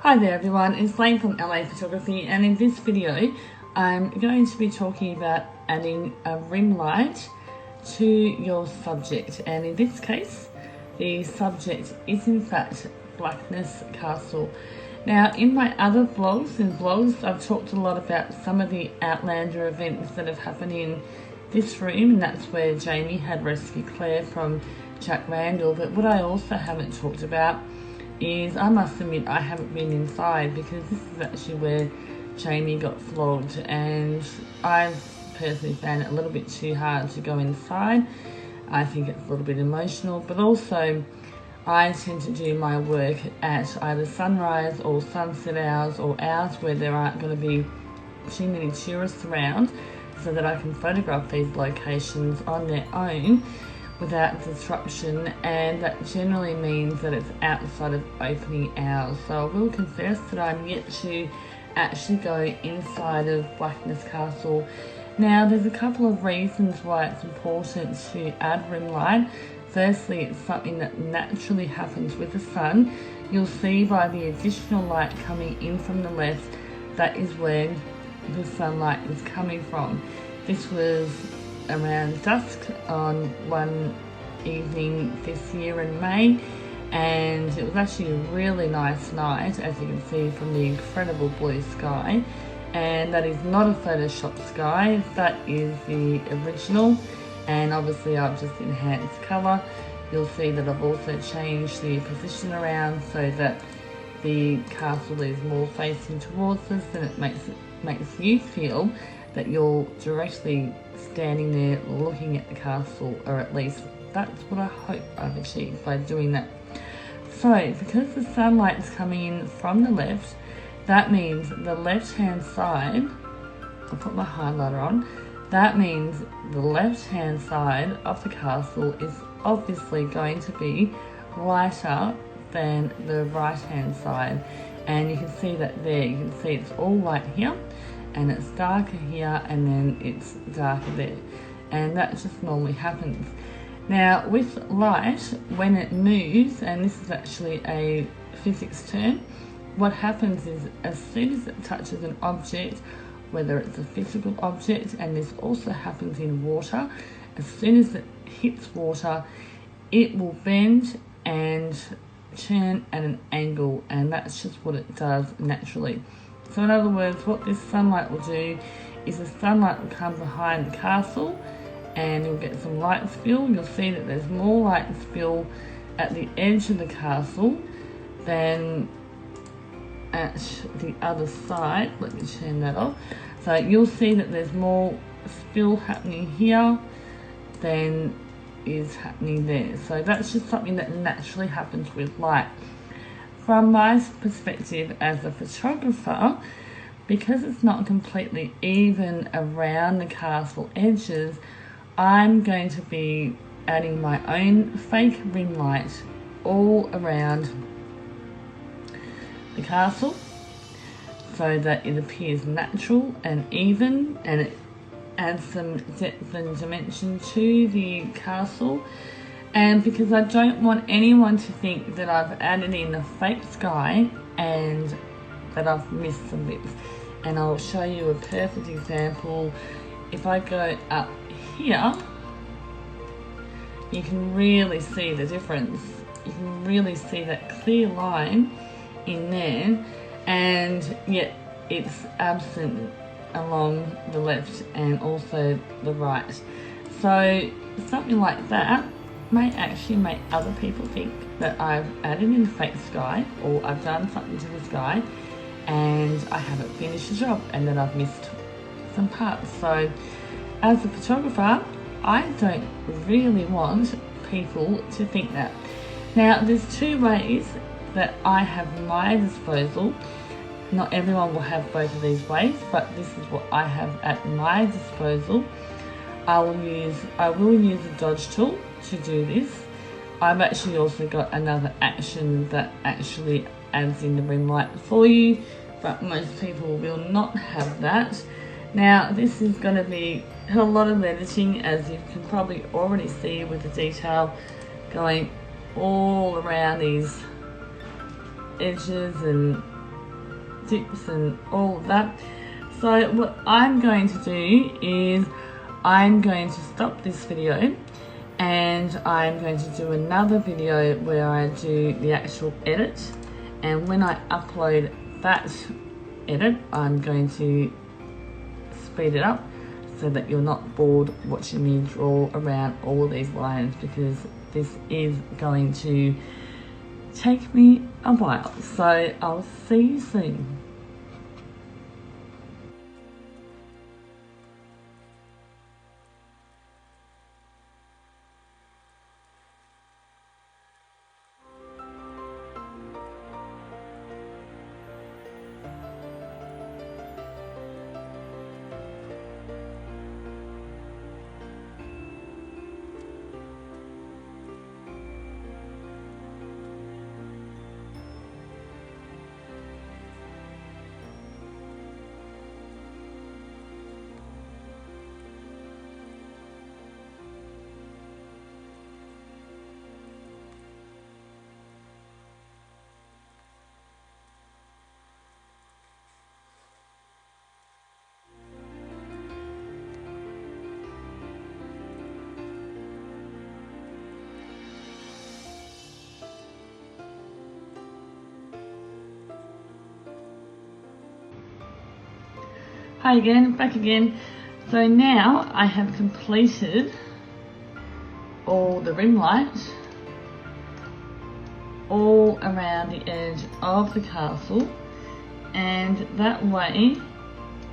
Hi there everyone, it's Lane from LA Photography, and in this video I'm going to be talking about adding a rim light to your subject, and in this case the subject is in fact Blackness Castle. Now in my other vlogs I've talked a lot about some of the Outlander events that have happened in this room, and that's where Jamie had rescued Claire from Jack Randall. But what I also haven't talked about is, I must admit, I haven't been inside, because this is actually where Jamie got flogged, and I've personally found it a little bit too hard to go inside. I think it's a little bit emotional, but also I tend to do my work at either sunrise or sunset hours, or hours where there aren't going to be too many tourists around, so that I can photograph these locations on their own without disruption, and that generally means that it's outside of opening hours. So I will confess that I'm yet to actually go inside of Blackness Castle. Now there's a couple of reasons why it's important to add rim light. Firstly, it's something that naturally happens with the sun. You'll see by the additional light coming in from the left, that is where the sunlight is coming from. This was around dusk on one evening this year in May, and it was actually a really nice night, as you can see from the incredible blue sky. And that is not a Photoshop sky, that is the original, and obviously I've just enhanced colour. You'll see that I've also changed the position around so that the castle is more facing towards us, and it makes you feel that you're directly standing there looking at the castle, or at least that's what I hope I've achieved by doing that. So because the sunlight is coming in from the left, that means the left hand side, I'll put my highlighter on, that means the left hand side of the castle is obviously going to be lighter than the right hand side, and you can see that there. You can see it's all light here, and it's darker here, and then it's darker there, and that just normally happens. Now with light, when it moves, and this is actually a physics term, what happens is as soon as it touches an object, whether it's a physical object, and this also happens in water, as soon as it hits water, it will bend and turn at an angle, and that's just what it does naturally. So in other words, what this sunlight will do is the sunlight will come behind the castle, and you'll get some light spill. You'll see that there's more light spill at the edge of the castle than at the other side. Let me turn that off. So you'll see that there's more spill happening here than is happening there. So that's just something that naturally happens with light. From my perspective as a photographer, because it's not completely even around the castle edges, I'm going to be adding my own fake rim light all around the castle, so that it appears natural and even, and it adds some depth and dimension to the castle. And because I don't want anyone to think that I've added in a fake sky and that I've missed some bits. And I'll show you a perfect example. If I go up here, you can really see the difference. You can really see that clear line in there, and yet it's absent along the left and also the right. So something like that may actually make other people think that I've added in a fake sky, or I've done something to the sky and I haven't finished the job, and that I've missed some parts. So as a photographer, I don't really want people to think that. Now there's two ways that I have at my disposal. Not everyone will have both of these ways, but this is what I have at my disposal. I will use a dodge tool to do this. I've actually also got another action that actually adds in the rim light for you, but most people will not have that. Now this is going to be a lot of editing, as you can probably already see with the detail going all around these edges and dips and all of that. So what I'm going to do is I'm going to stop this video and I'm going to do another video where I do the actual edit, and when I upload that edit I'm going to speed it up so that you're not bored watching me draw around all of these lines, because this is going to take me a while. So I'll see you soon. Hi again, back again. So now I have completed all the rim light all around the edge of the castle, and that way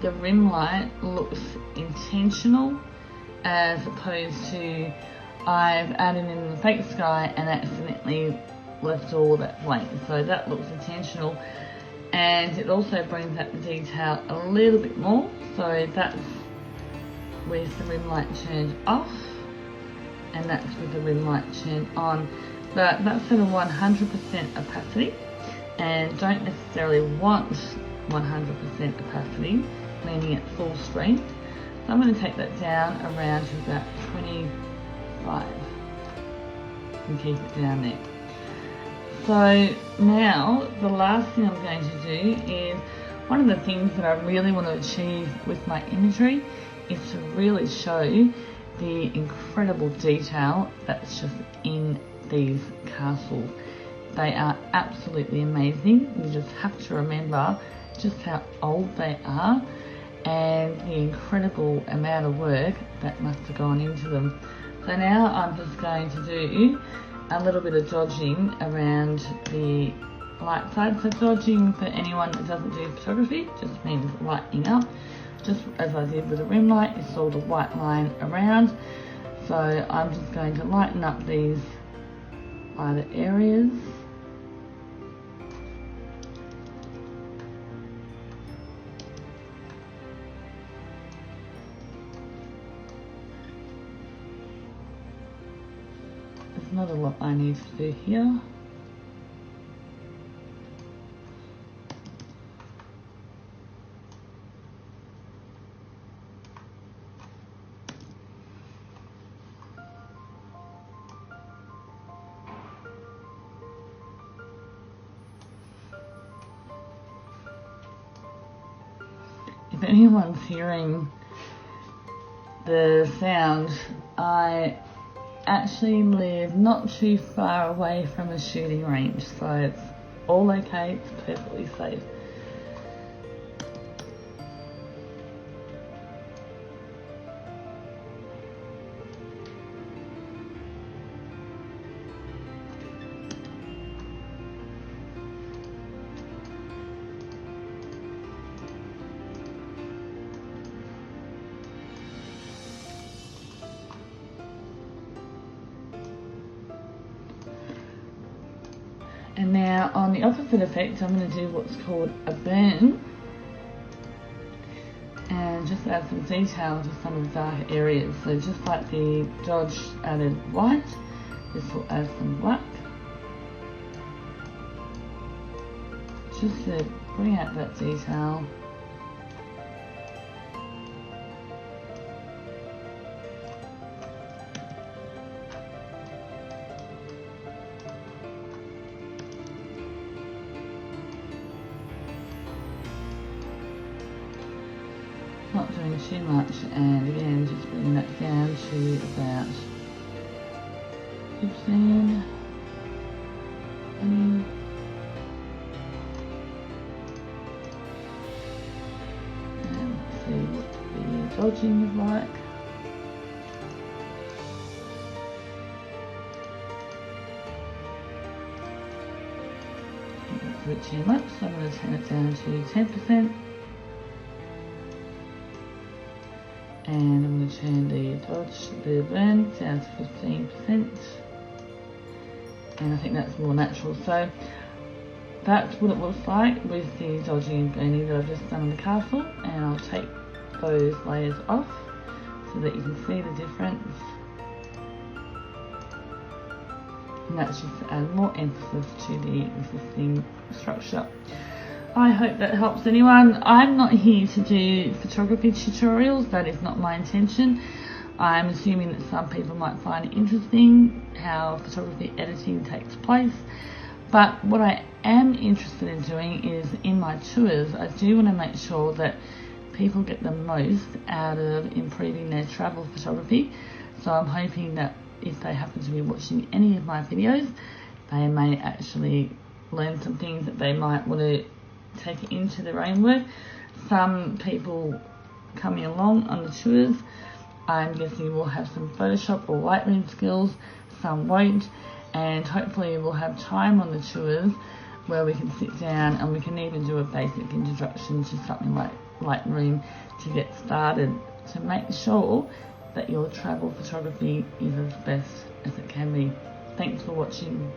the rim light looks intentional as opposed to I've added in the fake sky and accidentally left all that blank. So that looks intentional, and it also brings out the detail a little bit more. So that's with the rim light turned off, and that's with the rim light turned on. But that's at a 100% opacity, and don't necessarily want 100% opacity, meaning at full strength. So I'm going to take that down around to about 25 and keep it down there. So now the last thing I'm going to do is, one of the things that I really want to achieve with my imagery is to really show the incredible detail that's just in these castles. They are absolutely amazing. You just have to remember just how old they are and the incredible amount of work that must have gone into them. So now I'm just going to do a little bit of dodging around the light side. So dodging, for anyone that doesn't do photography, just means lightening up. Just as I did with the rim light, you saw the white line around. So I'm just going to lighten up these lighter areas. There's not a lot I need to do here. If anyone's hearing the sound, I actually live not too far away from a shooting range, so it's all okay, it's perfectly safe. And now on the opposite effect, I'm going to do what's called a burn and just add some detail to some of the dark areas. So just like the dodge added white, this will add some black, just to bring out that detail. doing too much, and again just bringing that down to about 15, 20. And let's see what the dodging is like. That's a bit too much, so I'm going to turn it down to 10%. And I'm going to turn the burn down to 15%. And I think that's more natural. So that's what it looks like with the dodging and burning that I've just done on the castle. And I'll take those layers off so that you can see the difference. And that's just to add more emphasis to the existing structure. I hope that helps anyone. I'm not here to do photography tutorials, that is not my intention. I'm assuming that some people might find it interesting how photography editing takes place. But what I am interested in doing is in my tours, I do want to make sure that people get the most out of improving their travel photography. So I'm hoping that if they happen to be watching any of my videos, they may actually learn some things that they might want to take into their own work. Some people coming along on the tours, I'm guessing will have some Photoshop or Lightroom skills, some won't, and hopefully we'll have time on the tours where we can sit down and we can even do a basic introduction to something like Lightroom to get started, to make sure that your travel photography is as best as it can be. Thanks for watching.